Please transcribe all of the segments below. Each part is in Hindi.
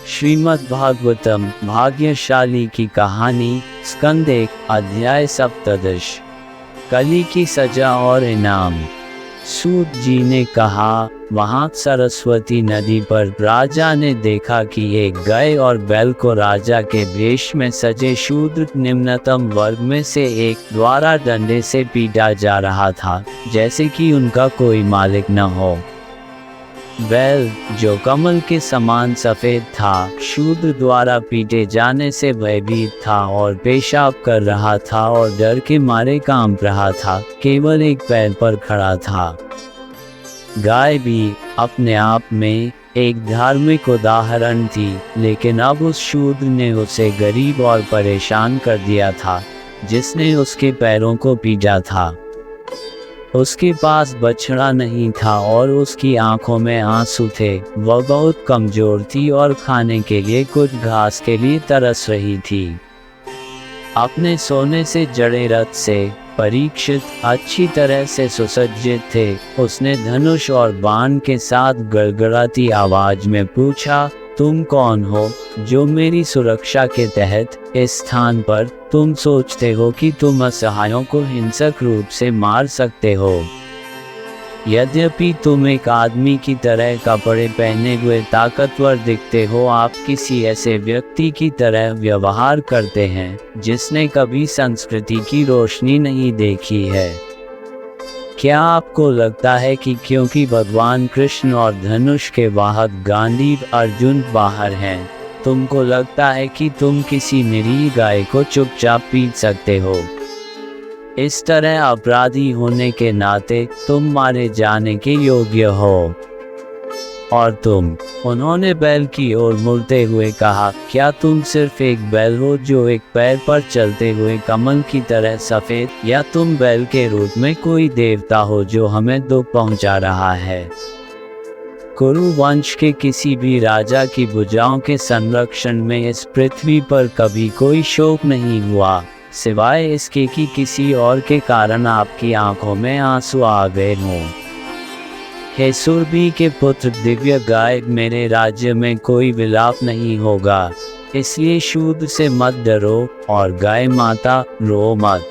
श्रीमद्भागवतम भाग्यशाली की कहानी स्कंद 1 अध्याय सप्तदश। कली की सजा और इनाम। सूत जी ने कहा, वहाँ सरस्वती नदी पर राजा ने देखा कि एक गाय और बैल को राजा के वेश में सजे शूद्र निम्नतम वर्ग में से एक द्वारा डंडे से पीटा जा रहा था, जैसे कि उनका कोई मालिक न हो। बैल, जो कमल के समान सफ़ेद था, शूद्र द्वारा पीटे जाने से भयभीत था और पेशाब कर रहा था और डर के मारे कांप रहा था, केवल एक पैर पर खड़ा था। गाय भी अपने आप में एक धार्मिक उदाहरण थी, लेकिन अब उस शूद्र ने उसे गरीब और परेशान कर दिया था, जिसने उसके पैरों को पीटा था। उसके पास बछड़ा नहीं था और उसकी आंखों में आंसू थे। वह बहुत कमजोर थी और खाने के लिए कुछ घास के लिए तरस रही थी। अपने सोने से जड़े रथ से परीक्षित अच्छी तरह से सुसज्जित थे। उसने धनुष और बाण के साथ गड़गड़ाती आवाज में पूछा, तुम कौन हो जो मेरी सुरक्षा के तहत इस स्थान पर तुम सोचते हो कि तुम असहायों को हिंसक रूप से मार सकते हो? यद्यपि तुम एक आदमी की तरह कपड़े पहने हुए ताकतवर दिखते हो, आप किसी ऐसे व्यक्ति की तरह व्यवहार करते हैं जिसने कभी संस्कृति की रोशनी नहीं देखी है। क्या आपको लगता है कि क्योंकि भगवान कृष्ण और धनुष के वाहक गांडीव अर्जुन बाहर हैं, तुमको लगता है कि तुम किसी निरीह गाय को चुपचाप पीट सकते हो? इस तरह अपराधी होने के नाते तुम मारे जाने के योग्य हो। और तुम, उन्होंने बैल की ओर मुड़ते हुए कहा, क्या तुम सिर्फ एक बैल हो जो एक पैर पर चलते हुए कमल की तरह सफ़ेद, या तुम बैल के रूप में कोई देवता हो जो हमें दुख पहुंचा रहा है? कुरु वंश के किसी भी राजा की भुजाओं के संरक्षण में इस पृथ्वी पर कभी कोई शोक नहीं हुआ, सिवाय इसके कि किसी और के कारण आपकी आंखों में आंसू आ गए हों। हे सुरभि के पुत्र दिव्य गाय, मेरे राज्य में कोई विलाप नहीं होगा, इसलिए शूद्र से मत डरो, और गाय माता, रो मत।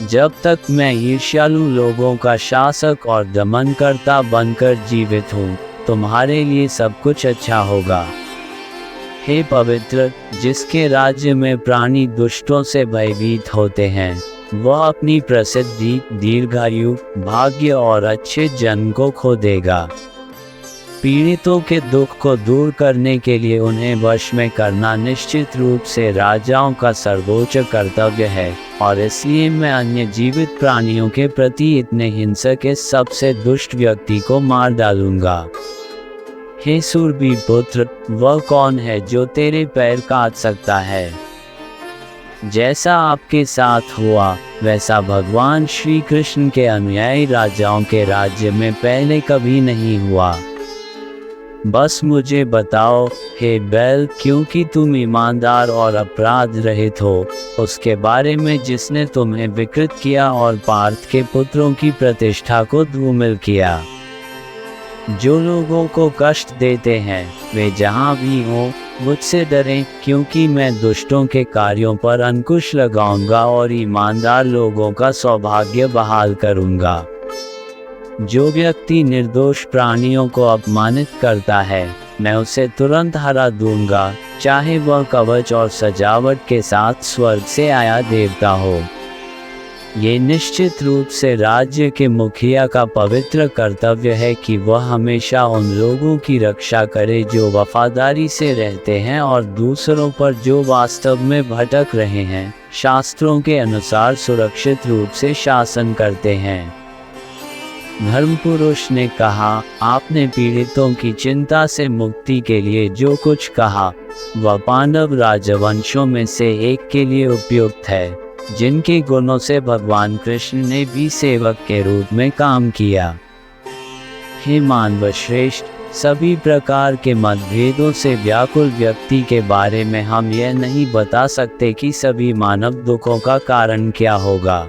जब तक मैं ईर्ष्यालु लोगों का शासक और दमनकर्ता बनकर जीवित हूँ, तुम्हारे लिए सब कुछ अच्छा होगा। हे पवित्र, जिसके राज्य में प्राणी दुष्टों से भयभीत होते हैं, वह अपनी प्रसिद्धि, दीर्घायु, भाग्य और अच्छे जन्म को खो देगा। पीड़ितों के दुख को दूर करने के लिए उन्हें वश में करना निश्चित रूप से राजाओं का सर्वोच्च कर्तव्य है, और इसलिए मैं अन्य जीवित प्राणियों के प्रति इतने हिंसक इस सबसे दुष्ट व्यक्ति को मार डालूंगा। हे सुरभि पुत्र, वह कौन है जो तेरे पैर काट सकता है? जैसा आपके साथ हुआ, वैसा भगवान श्री कृष्ण के अनुयायी राजाओं के राज्य में पहले कभी नहीं हुआ। बस मुझे बताओ, हे बैल, क्योंकि तुम ईमानदार और अपराध रहित हो, उसके बारे में जिसने तुम्हें विकृत किया और पार्थ के पुत्रों की प्रतिष्ठा को धूमिल किया। जो लोगों को कष्ट देते हैं, वे जहाँ भी हों, मुझसे डरें, क्योंकि मैं दुष्टों के कार्यों पर अंकुश लगाऊंगा और ईमानदार लोगों का सौभाग्य बहाल करूंगा। जो व्यक्ति निर्दोष प्राणियों को अपमानित करता है, मैं उसे तुरंत हरा दूंगा, चाहे वह कवच और सजावट के साथ स्वर्ग से आया देवता हो। ये निश्चित रूप से राज्य के मुखिया का पवित्र कर्तव्य है कि वह हमेशा उन लोगों की रक्षा करे जो वफादारी से रहते हैं और दूसरों पर जो वास्तव में भटक रहे हैं, शास्त्रों के अनुसार सुरक्षित रूप से शासन करते हैं। धर्मपुरुष ने कहा, आपने पीड़ितों की चिंता से मुक्ति के लिए जो कुछ कहा, वह पांडव राजवंशों में से एक के लिए उपयुक्त है, जिनके गुणों से भगवान कृष्ण ने भी सेवक के रूप में काम किया। हे मानव श्रेष्ठ, सभी प्रकार के मतभेदों से व्याकुल व्यक्ति के बारे में हम यह नहीं बता सकते कि सभी मानव दुखों का कारण क्या होगा।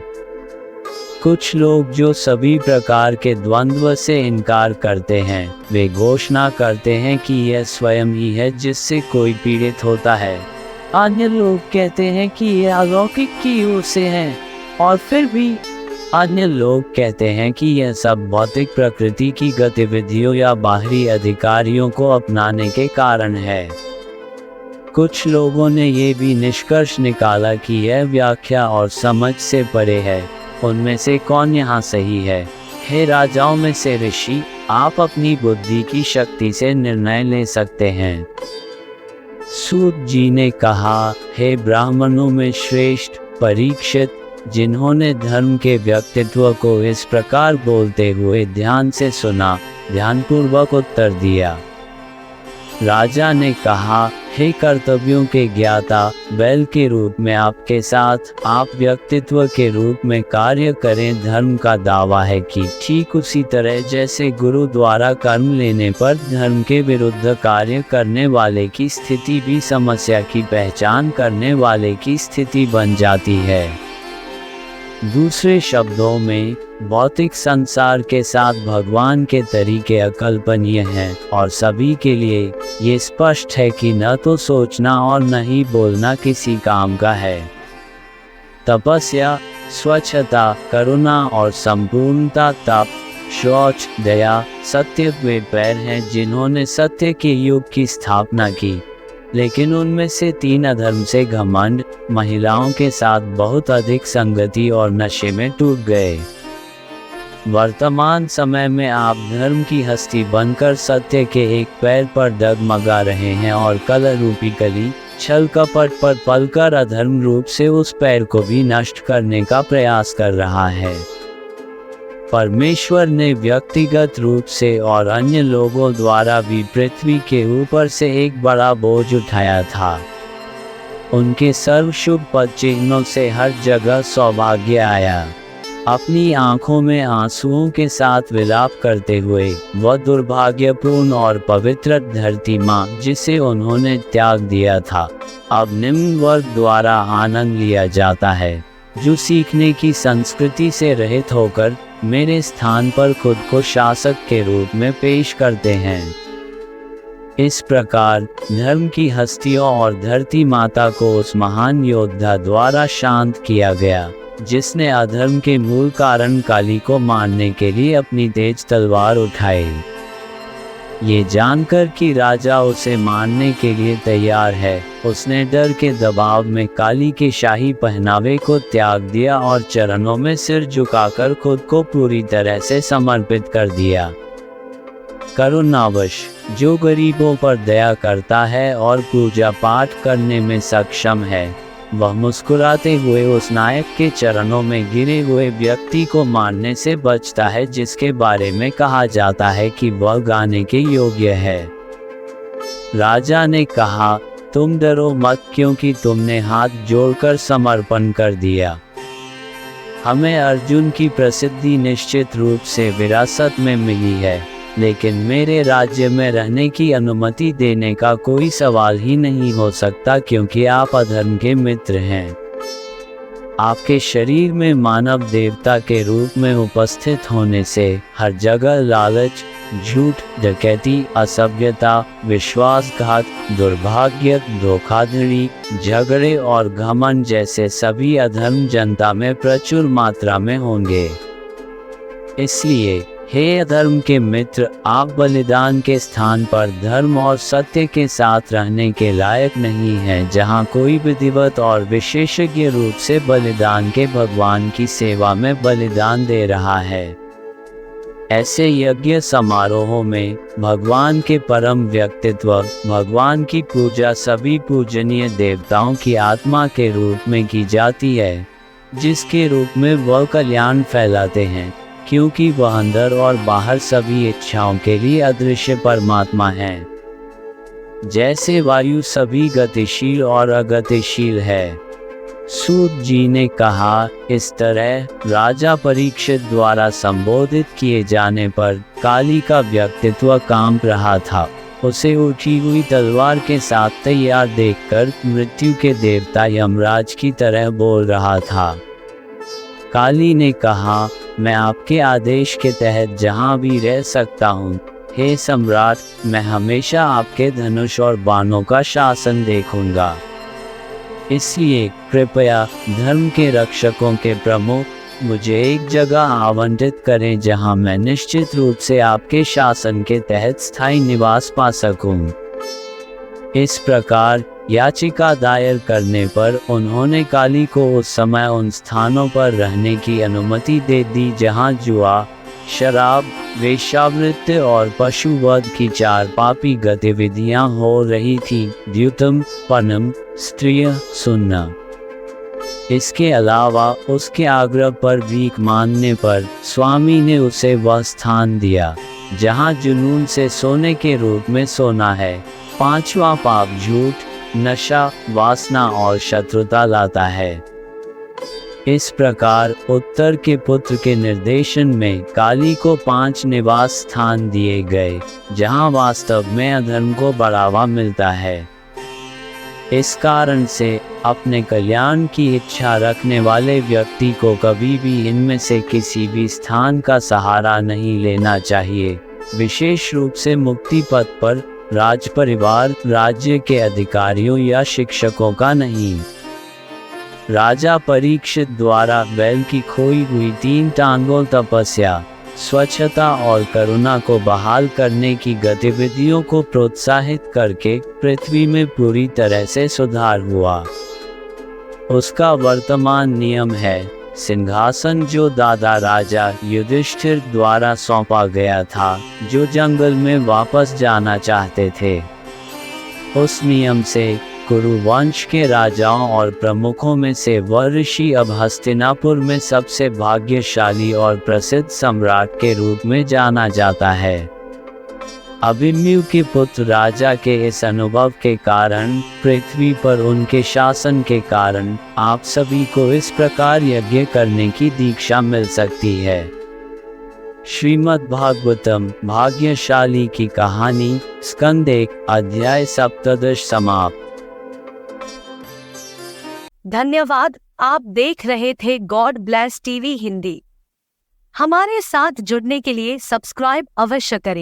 कुछ लोग जो सभी प्रकार के द्वंद्व से इनकार करते हैं, वे घोषणा करते हैं कि यह स्वयं ही है जिससे कोई पीड़ित होता है। अन्य लोग कहते हैं कि यह अलौकिक की ओर से है, और फिर भी अन्य लोग कहते हैं कि यह सब भौतिक प्रकृति की गतिविधियों या बाहरी अधिकारियों को अपनाने के कारण है। कुछ लोगों ने ये भी निष्कर्ष निकाला कि यह व्याख्या और समझ से परे है। उनमें से कौन यहाँ सही है? हे राजाओं में से ऋषि, आप अपनी बुद्धि की शक्ति से निर्णय ले सकते हैं। सूत जी ने कहा, हे ब्राह्मणों में श्रेष्ठ परीक्षित, जिन्होंने धर्म के व्यक्तित्व को इस प्रकार बोलते हुए ध्यान से सुना, ध्यानपूर्वक उत्तर दिया। राजा ने कहा, हे कर्तव्यों के ज्ञाता, बैल के रूप में आपके साथ आप व्यक्तित्व के रूप में कार्य करें। धर्म का दावा है कि ठीक उसी तरह जैसे गुरु द्वारा कर्म लेने पर धर्म के विरुद्ध कार्य करने वाले की स्थिति भी समस्या की पहचान करने वाले की स्थिति बन जाती है। दूसरे शब्दों में, भौतिक संसार के साथ भगवान के तरीके अकल्पनीय हैं, और सभी के लिए ये स्पष्ट है कि न तो सोचना और न ही बोलना किसी काम का है। तपस्या, स्वच्छता, करुणा और संपूर्णता, तप, शौच, दया, सत्य वे पैर हैं जिन्होंने सत्य के युग की स्थापना की, लेकिन उनमें से 3 अधर्म से घमंड, महिलाओं के साथ बहुत अधिक संगति और नशे में टूट गए। वर्तमान समय में आप धर्म की हस्ती बनकर सत्य के एक पैर पर डगमगा रहे हैं, और कलह रूपी कली छल कपट पर पलकर अधर्म रूप से उस पैर को भी नष्ट करने का प्रयास कर रहा है। परमेश्वर ने व्यक्तिगत रूप से और अन्य लोगों द्वारा भी पृथ्वी के ऊपर से एक बड़ा बोझ उठाया था। उनके सर्वशुभ पद चिन्हों से हर जगह सौभाग्य आया। अपनी आंखों में आंसुओं के साथ विलाप करते हुए वह दुर्भाग्यपूर्ण और पवित्र धरती माँ, जिसे उन्होंने त्याग दिया था, अब निम्न वर्ग द्वारा आनंद लिया जाता है, जो सीखने की संस्कृति से रहित होकर मेरे स्थान पर खुद को शासक के रूप में पेश करते हैं। इस प्रकार धर्म की हस्तियों और धरती माता को उस महान योद्धा द्वारा शांत किया गया, जिसने अधर्म के मूल कारण काली को मारने के लिए अपनी तेज तलवार उठाई। ये जानकर कि राजा उसे मारने के लिए तैयार है, उसने डर के दबाव में काली के शाही पहनावे को त्याग दिया और चरणों में सिर झुकाकर खुद को पूरी तरह से समर्पित कर दिया। करुणावश, जो गरीबों पर दया करता है और पूजा पाठ करने में सक्षम है, वह मुस्कुराते हुए उस नायक के चरणों में गिरे हुए व्यक्ति को मारने से बचता है, जिसके बारे में कहा जाता है कि वह गाने के योग्य है। राजा ने कहा, तुम डरो मत, क्योंकि तुमने हाथ जोड़कर समर्पण कर दिया। हमें अर्जुन की प्रसिद्धि निश्चित रूप से विरासत में मिली है, लेकिन मेरे राज्य में रहने की अनुमति देने का कोई सवाल ही नहीं हो सकता, क्योंकि आप अधर्म के मित्र हैं। आपके शरीर में मानव देवता के रूप में उपस्थित होने से हर जगह लालच, झूठ, डकैती, असभ्यता, विश्वासघात, दुर्भाग्य, धोखाधड़ी, झगड़े और घमंड जैसे सभी अधर्म जनता में प्रचुर मात्रा में होंगे। इसलिए हे अधर्म के मित्र, आप बलिदान के स्थान पर धर्म और सत्य के साथ रहने के लायक नहीं हैं, जहां कोई विधिवत और विशेषज्ञ रूप से बलिदान के भगवान की सेवा में बलिदान दे रहा है। ऐसे यज्ञ समारोहों में भगवान के परम व्यक्तित्व, भगवान की पूजा सभी पूजनीय देवताओं की आत्मा के रूप में की जाती है, जिसके रूप में वह कल्याण फैलाते हैं, क्योंकि वह अंदर और बाहर सभी इच्छाओं के लिए अदृश्य परमात्मा है। जैसे वायु सभी गतिशील और अगतिशील है। सूत जी ने कहा, इस तरह राजा परीक्षित द्वारा संबोधित किए जाने पर काली का व्यक्तित्व कांप रहा था। उसे उठी हुई तलवार के साथ तैयार देखकर मृत्यु के देवता यमराज की तरह बोल रहा था। काली ने कहा, मैं आपके आदेश के तहत जहाँ भी रह सकता हूँ। हे सम्राट, मैं हमेशा आपके धनुष और बाणों का शासन देखूंगा। इसलिए कृपया धर्म के रक्षकों के प्रमुख, मुझे एक जगह आवंटित करें जहां मैं निश्चित रूप से आपके शासन के तहत स्थायी निवास पा सकूं। इस प्रकार याचिका दायर करने पर उन्होंने काली को उस समय उन स्थानों पर रहने की अनुमति दे दी जहां जुआ, शराब, वेश्यावृत्ति और पशुवध की 4 पापी गतिविधियां हो रही थी। द्युतम, पनम, स्त्रिय, सुन्ना। इसके अलावा उसके आग्रह पर भीख मांगने पर स्वामी ने उसे वह स्थान दिया जहां जुनून से सोने के रूप में सोना है। 5वां पाप झूठ, नशा, वासना और शत्रुता लाता है। इस प्रकार उत्तर के पुत्र के निर्देशन में काली को 5 निवास स्थान दिए गए जहां वास्तव में अधर्म को बढ़ावा मिलता है। इस कारण से अपने कल्याण की इच्छा रखने वाले व्यक्ति को कभी भी इनमें से किसी भी स्थान का सहारा नहीं लेना चाहिए, विशेष रूप से मुक्ति पथ पर राज परिवार, राज्य के अधिकारियों या शिक्षकों का नहीं। राजा परीक्षित द्वारा बैल की खोई हुई 3 टांगों तपस्या, स्वच्छता और करुणा को बहाल करने की गतिविधियों को प्रोत्साहित करके पृथ्वी में पूरी तरह से सुधार हुआ। उसका वर्तमान नियम है, सिंहासन जो दादा राजा युधिष्ठिर द्वारा सौंपा गया था, जो जंगल में वापस जाना चाहते थे। उस नियम से कुरु वंश के राजाओं और प्रमुखों में से वह ऋषि अब हस्तिनापुर में सबसे भाग्यशाली और प्रसिद्ध सम्राट के रूप में जाना जाता है। अभिमन्यु के पुत्र राजा के इस अनुभव के कारण, पृथ्वी पर उनके शासन के कारण आप सभी को इस प्रकार यज्ञ करने की दीक्षा मिल सकती है। श्रीमद् भागवतम भाग्यशाली की कहानी, स्कंद 1, अध्याय 17 समाप्त। धन्यवाद। आप देख रहे थे गॉड ब्लेस टीवी हिंदी। हमारे साथ जुड़ने के लिए सब्सक्राइब अवश्य करें।